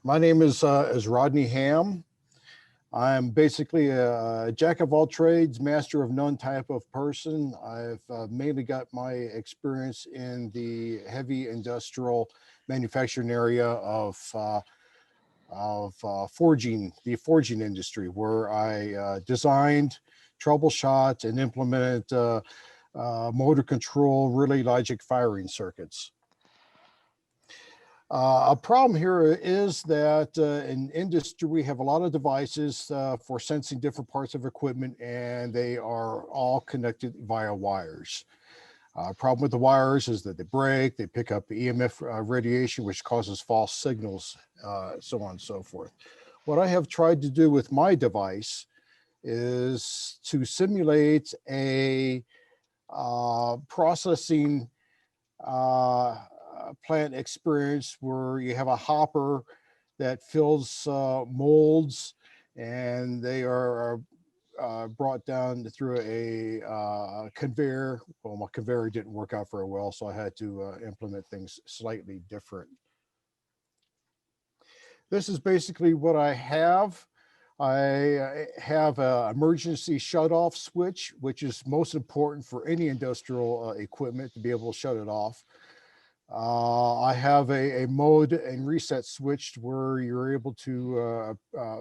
My name is Rodney Ham. I'm basically a jack of all trades, master of none type of person. I've mainly got my experience in the heavy industrial manufacturing area of forging, the forging industry, where I designed, troubleshot, and implemented motor control relay logic firing circuits. A problem here is that in industry, we have a lot of devices for sensing different parts of equipment, and they are all connected via wires. Problem with the wires is that they break, they pick up EMF radiation, which causes false signals, so on and so forth. What I have tried to do with my device is to simulate a processing plant experience where you have a hopper that fills molds, and they are brought down through a conveyor. Well, my conveyor didn't work out very well, so I had to implement things slightly different. This is basically what I have. I have an emergency shut-off switch, which is most important for any industrial equipment to be able to shut it off. I have a mode and reset switch where you're able to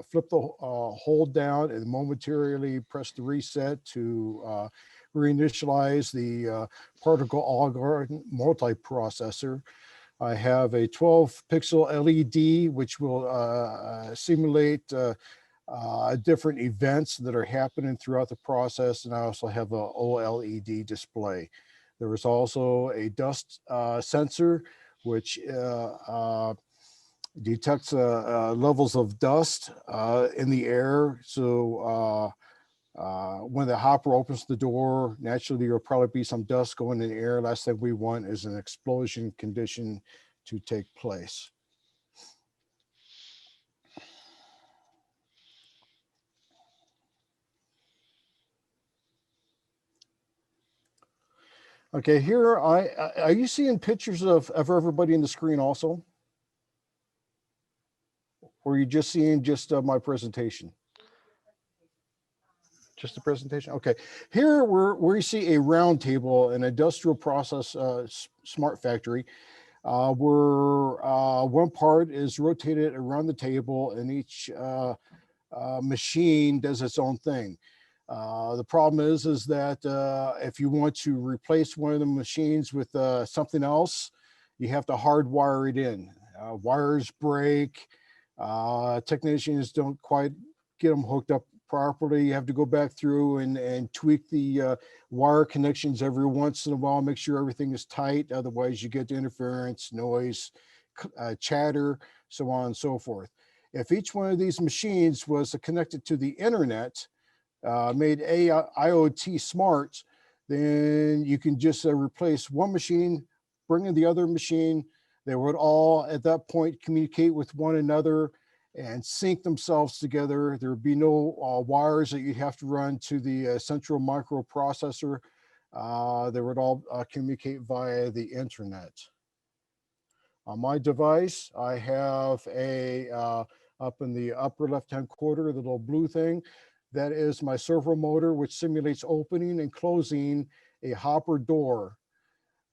flip the hold down and momentarily press the reset to reinitialize the particle algorithm multiprocessor. I have a 12 pixel LED, which will simulate different events that are happening throughout the process. And I also have a OLED display. There is also a dust sensor, which detects levels of dust in the air. So when the hopper opens the door, naturally there will probably be some dust going in the air. Last thing we want is an explosion condition to take place. Okay, here are you seeing pictures of everybody in the screen also? Or are you just seeing just my presentation? Just the presentation? Okay. Here we see a round table, an industrial process smart factory, where one part is rotated around the table, and each machine does its own thing. The problem is that if you want to replace one of the machines with something else, you have to hardwire it in. Wires break. Technicians don't quite get them hooked up properly. You have to go back through and tweak the wire connections every once in a while, make sure everything is tight. Otherwise, you get interference, noise, chatter, so on and so forth. If each one of these machines was connected to the internet, made IoT smart, then you can just replace one machine, bring in the other machine. They would all at that point communicate with one another and sync themselves together. There would be no wires that you'd have to run to the central microprocessor. They would all communicate via the internet. On my device, I have a, up in the upper left-hand corner, the little blue thing, that is my servo motor, which simulates opening and closing a hopper door.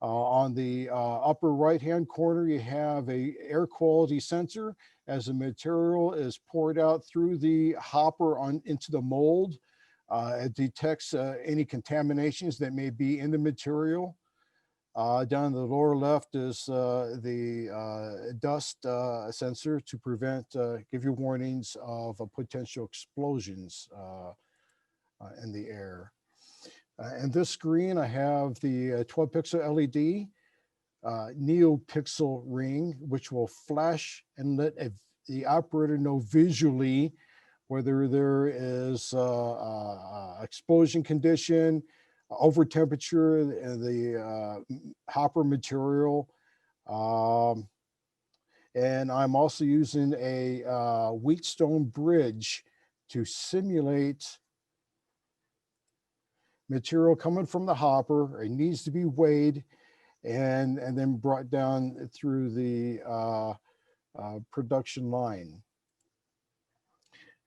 On the upper right-hand corner, you have a air quality sensor. As the material is poured out through the hopper into the mold, it detects any contaminations that may be in the material. Down in the lower left is the dust sensor to prevent, give you warnings of potential explosions in the air. And this screen, I have the 12 pixel LED NeoPixel ring, which will flash and let the operator know visually whether there is explosion condition, over temperature, the hopper material. And I'm also using a Wheatstone bridge to simulate material coming from the hopper. It needs to be weighed and then brought down through the production line.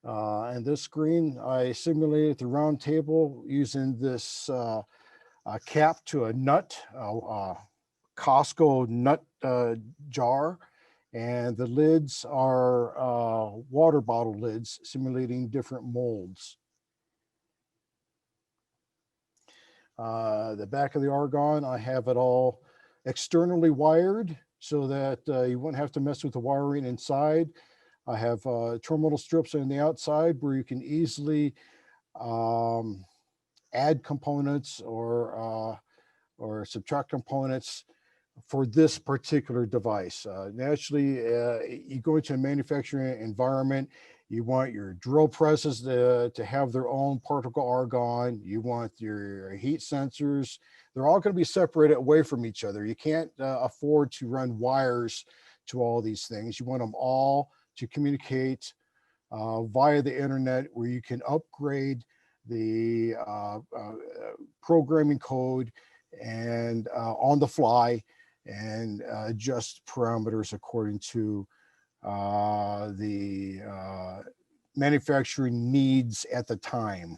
And this screen, I simulated the round table using this cap to a nut, Costco nut jar. And the lids are water bottle lids simulating different molds. The back of the argon, I have it all externally wired so that you wouldn't have to mess with the wiring inside. I have terminal strips on the outside where you can easily add components or subtract components for this particular device. Naturally, you go into a manufacturing environment, you want your drill presses to have their own particle argon. You want your heat sensors. They're all going to be separated away from each other. You can't afford to run wires to all these things. You want them all to communicate via the internet, where you can upgrade the programming code and on the fly and adjust parameters according to the manufacturing needs at the time.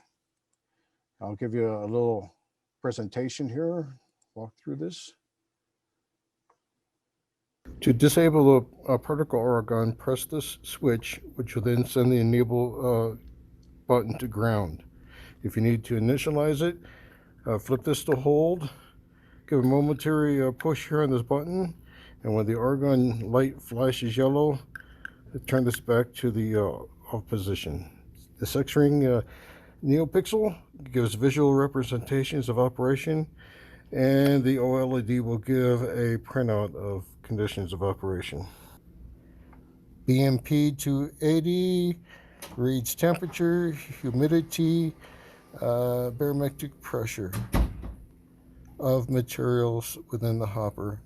I'll give you a little presentation here, walk through this. To disable the particle argon, press this switch, which will then send the enable button to ground. If you need to initialize it, flip this to hold, give a momentary push here on this button, and when the argon light flashes yellow, turn this back to the off position. The X-ring NeoPixel gives visual representations of operation, and the OLED will give a printout of conditions of operation. BMP 280 reads temperature, humidity, barometric pressure of materials within the hopper.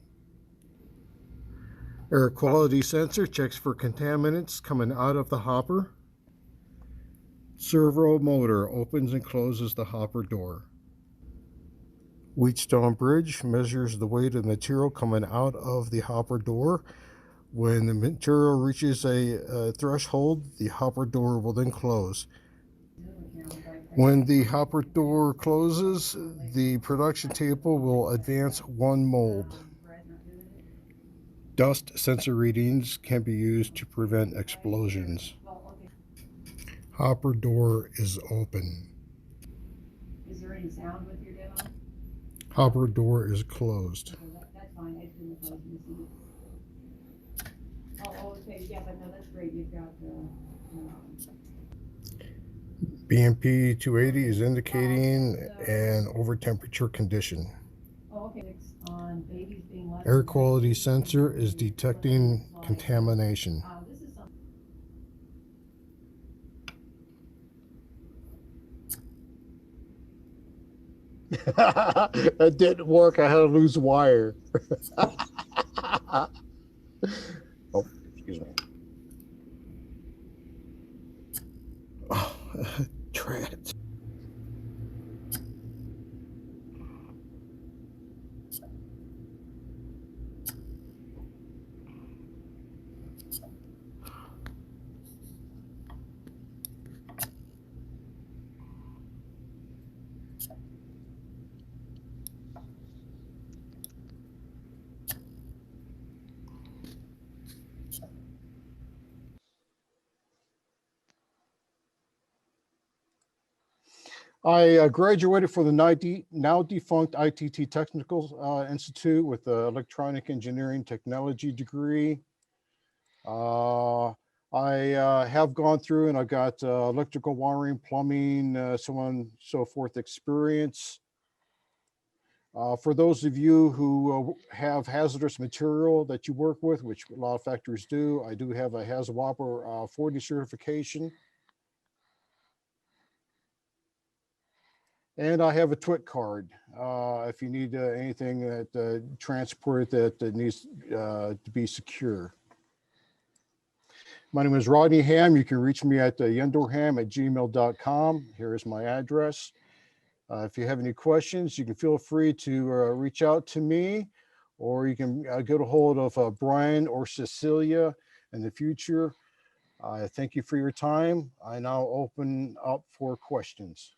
Air quality sensor checks for contaminants coming out of the hopper. Servo motor opens and closes the hopper door. Wheatstone bridge measures the weight of material coming out of the hopper door. When the material reaches a threshold, the hopper door will then close. When the hopper door closes, the production table will advance one mold. Dust sensor readings can be used to prevent explosions. Hopper door is open. Is there any sound with your demo? Hopper door is closed. Okay, that's fine. I just didn't know if I was missing it. Oh, okay. Yeah, but no, that's great. You've got BMP 280 is indicating an over temperature condition. oh, okay. On babies being less Air quality sensor is detecting contamination. This is something. That didn't work. I had to lose wire. Oh, excuse me. Oh, Trat. I graduated from the now defunct ITT Technical Institute with an electronic engineering technology degree. I have gone through and I got electrical wiring, plumbing, so on and so forth experience. For those of you who have hazardous material that you work with, which a lot of factories do, I do have a HAZWOPER 40 certification. And I have a TWIT card if you need anything that transport that needs to be secure. My name is Rodney Ham. You can reach me at yendorham@gmail.com. Here is my address. If you have any questions, you can feel free to reach out to me, or you can get a hold of Brian or Cecilia. in the future. I thank you for your time. I now open up for questions.